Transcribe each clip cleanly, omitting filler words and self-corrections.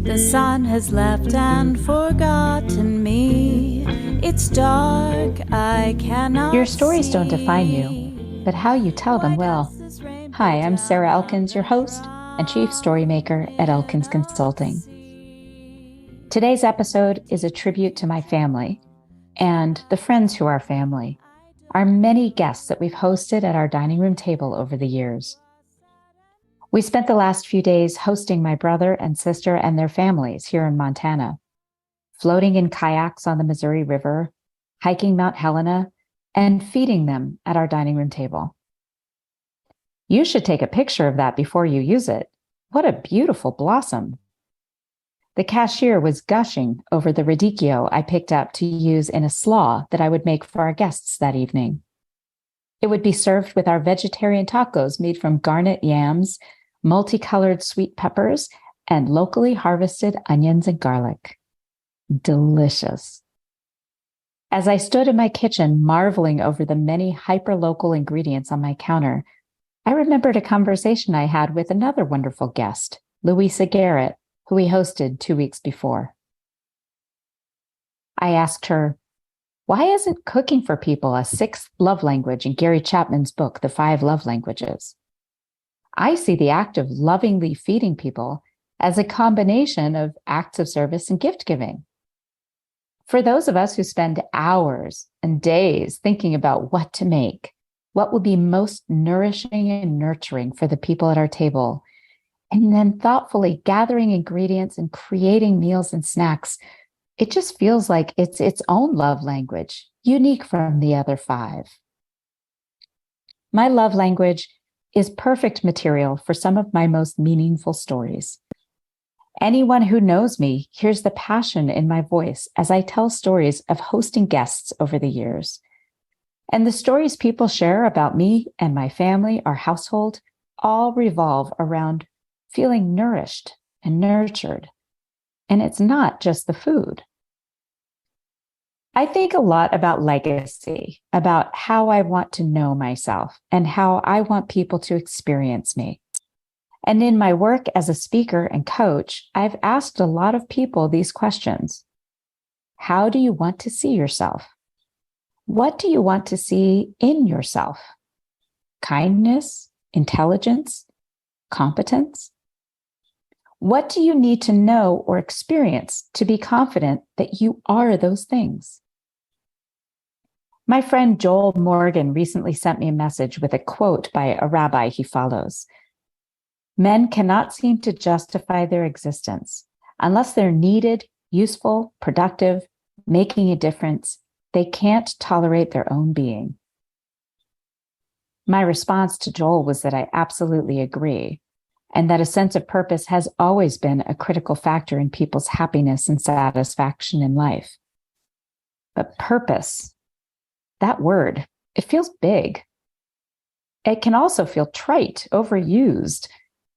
The sun has left and forgotten me. It's dark, I cannot Your stories don't see. define you, but how you tell them will. Hi, I'm Sarah Elkins, your host and Chief Storymaker at Elkins Consulting. Today's episode is a tribute to my family and the friends who are family, our many guests that we've hosted at our dining room table over the years. We spent the last few days hosting my brother and sister and their families here in Montana, floating in kayaks on the Missouri River, hiking Mount Helena, and feeding them at our dining room table. You should take a picture of that before you use it. What a beautiful blossom. The cashier was gushing over the radicchio I picked up to use in a slaw that I would make for our guests that evening. It would be served with our vegetarian tacos made from garnet yams, multicolored sweet peppers, and locally harvested onions and garlic. Delicious. As I stood in my kitchen marveling over the many hyperlocal ingredients on my counter, I remembered a conversation I had with another wonderful guest, Louisa Garrett, who we hosted 2 weeks before. I asked her, why isn't cooking for people a sixth love language in Gary Chapman's book, The 5 Love Languages? I see the act of lovingly feeding people as a combination of acts of service and gift giving. For those of us who spend hours and days thinking about what to make, what will be most nourishing and nurturing for the people at our table, and then thoughtfully gathering ingredients and creating meals and snacks, it just feels like it's its own love language, unique from the other 5. My love language is perfect material for some of my most meaningful stories. Anyone who knows me hears the passion in my voice as I tell stories of hosting guests over the years. And the stories people share about me and my family, our household, all revolve around feeling nourished and nurtured. And it's not just the food. I think a lot about legacy, about how I want to know myself and how I want people to experience me. And in my work as a speaker and coach, I've asked a lot of people these questions. How do you want to see yourself? What do you want to see in yourself? Kindness, intelligence, competence? What do you need to know or experience to be confident that you are those things? My friend Joel Morgan recently sent me a message with a quote by a rabbi he follows. Men cannot seem to justify their existence unless they're needed, useful, productive, making a difference. They can't tolerate their own being. My response to Joel was that I absolutely agree, and that a sense of purpose has always been a critical factor in people's happiness and satisfaction in life. But purpose, that word, it feels big. It can also feel trite, overused,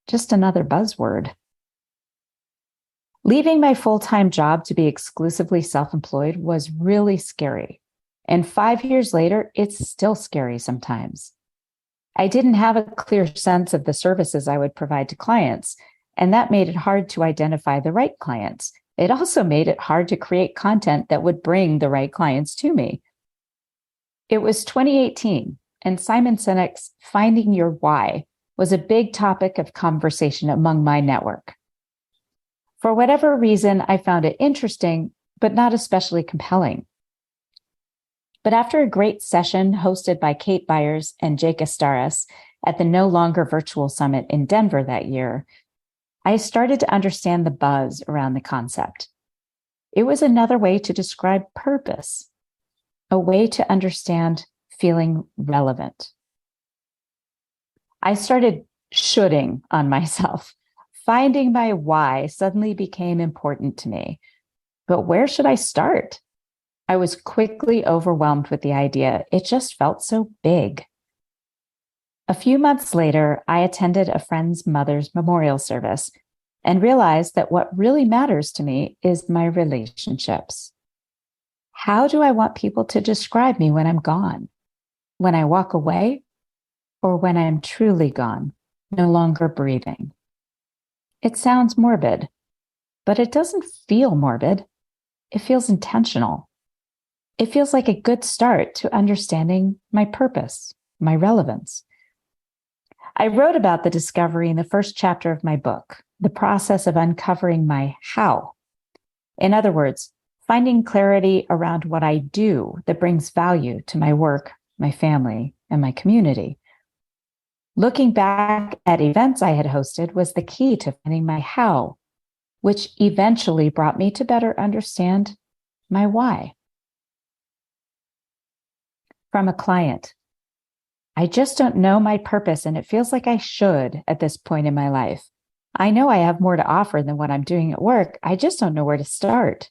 just another buzzword. Leaving my full-time job to be exclusively self-employed was really scary. And 5 years later, it's still scary sometimes. I didn't have a clear sense of the services I would provide to clients, and that made it hard to identify the right clients. It also made it hard to create content that would bring the right clients to me. It was 2018, and Simon Sinek's Finding Your Why was a big topic of conversation among my network. For whatever reason, I found it interesting, but not especially compelling. But after a great session hosted by Kate Byers and Jake Astaras at the No Longer Virtual Summit in Denver that year, I started to understand the buzz around the concept. It was another way to describe purpose, a way to understand feeling relevant. I started shoulding on myself. Finding my why suddenly became important to me. But where should I start? I was quickly overwhelmed with the idea. It just felt so big. A few months later, I attended a friend's mother's memorial service and realized that what really matters to me is my relationships. How do I want people to describe me when I'm gone? When I walk away? Or when I'm truly gone, no longer breathing? It sounds morbid, but it doesn't feel morbid. It feels intentional. It feels like a good start to understanding my purpose, my relevance. I wrote about the discovery in the first chapter of my book, the process of uncovering my how. In other words, finding clarity around what I do that brings value to my work, my family, and my community. Looking back at events I had hosted was the key to finding my how, which eventually brought me to better understand my why. From a client, I just don't know my purpose, and it feels like I should at this point in my life. I know I have more to offer than what I'm doing at work. I just don't know where to start.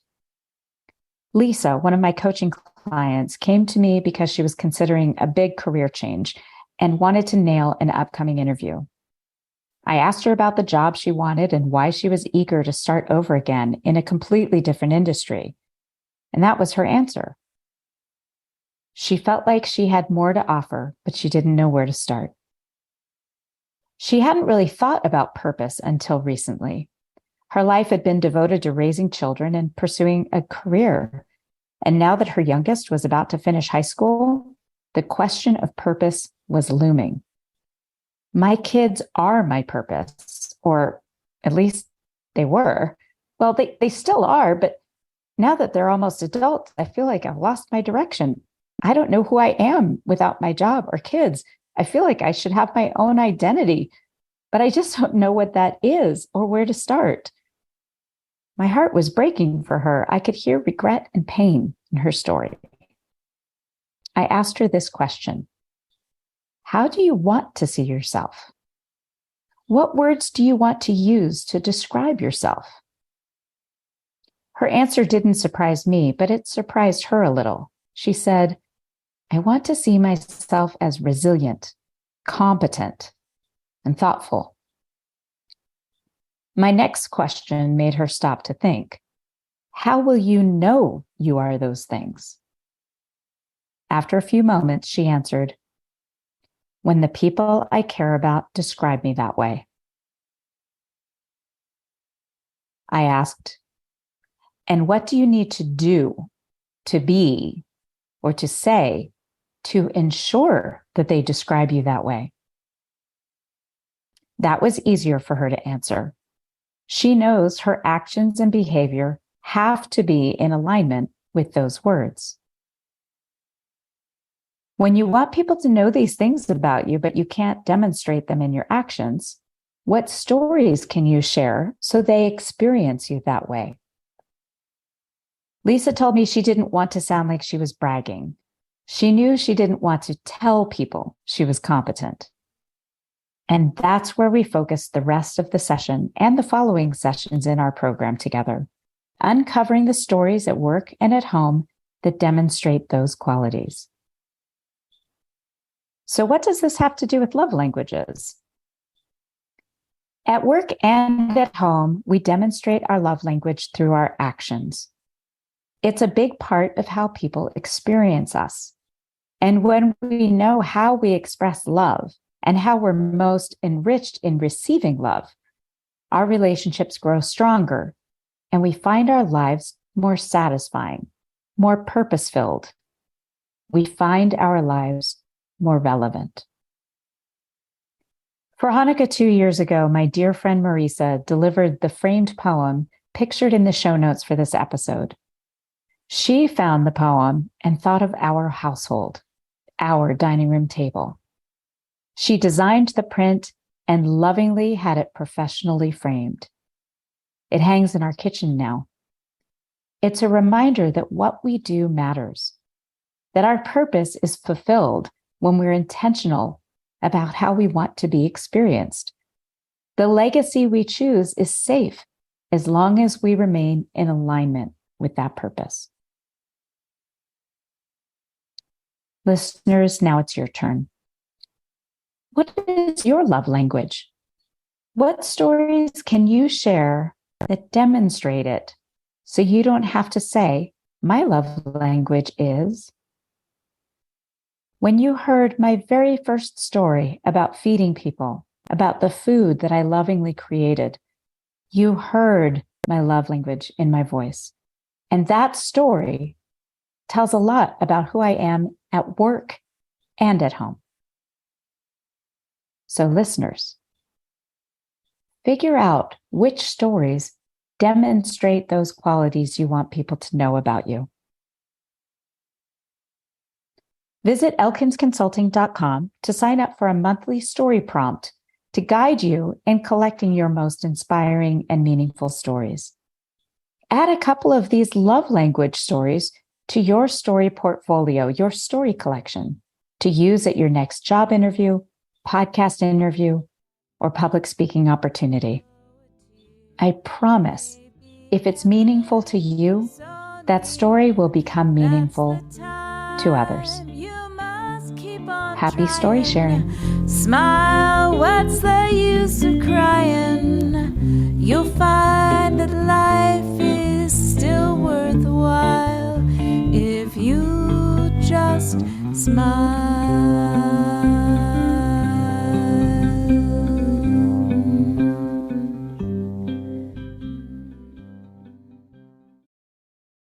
Lisa, one of my coaching clients, came to me because she was considering a big career change and wanted to nail an upcoming interview. I asked her about the job she wanted and why she was eager to start over again in a completely different industry. And that was her answer. She felt like she had more to offer, but she didn't know where to start. She hadn't really thought about purpose until recently. Her life had been devoted to raising children and pursuing a career. And now that her youngest was about to finish high school, the question of purpose was looming. My kids are my purpose, or at least they were. Well, they still are, but now that they're almost adults, I feel like I've lost my direction. I don't know who I am without my job or kids. I feel like I should have my own identity, but I just don't know what that is or where to start. My heart was breaking for her. I could hear regret and pain in her story. I asked her this question: how do you want to see yourself? What words do you want to use to describe yourself? Her answer didn't surprise me, but it surprised her a little. She said, I want to see myself as resilient, competent, and thoughtful. My next question made her stop to think. How will you know you are those things? After a few moments, she answered, when the people I care about describe me that way. I asked, and what do you need to do, to be, or to say to ensure that they describe you that way? That was easier for her to answer. She knows her actions and behavior have to be in alignment with those words. When you want people to know these things about you, but you can't demonstrate them in your actions, what stories can you share so they experience you that way? Lisa told me she didn't want to sound like she was bragging. She knew she didn't want to tell people she was competent. And that's where we focused the rest of the session and the following sessions in our program together, uncovering the stories at work and at home that demonstrate those qualities. So what does this have to do with love languages? At work and at home, we demonstrate our love language through our actions. It's a big part of how people experience us. And when we know how we express love and how we're most enriched in receiving love, our relationships grow stronger and we find our lives more satisfying, more purpose-filled. We find our lives more relevant. For Hanukkah 2 years ago, my dear friend Marisa delivered the framed poem pictured in the show notes for this episode. She found the poem and thought of our household, our dining room table. She designed the print and lovingly had it professionally framed. It hangs in our kitchen now. It's a reminder that what we do matters, that our purpose is fulfilled when we're intentional about how we want to be experienced. The legacy we choose is safe as long as we remain in alignment with that purpose. Listeners, now it's your turn. What is your love language? What stories can you share that demonstrate it so you don't have to say, my love language is? When you heard my very first story about feeding people, about the food that I lovingly created, You heard my love language in my voice. And that story tells a lot about who I am at work and at home. So, listeners, figure out which stories demonstrate those qualities you want people to know about you. Visit elkinsconsulting.com to sign up for a monthly story prompt to guide you in collecting your most inspiring and meaningful stories. Add a couple of these love language stories to your story portfolio, your story collection, to use at your next job interview, podcast interview, or public speaking opportunity. I promise, if it's meaningful to you, that story will become meaningful to others. Happy story sharing. Smile, what's the use of crying? You'll find that life is still worthwhile if you just smile.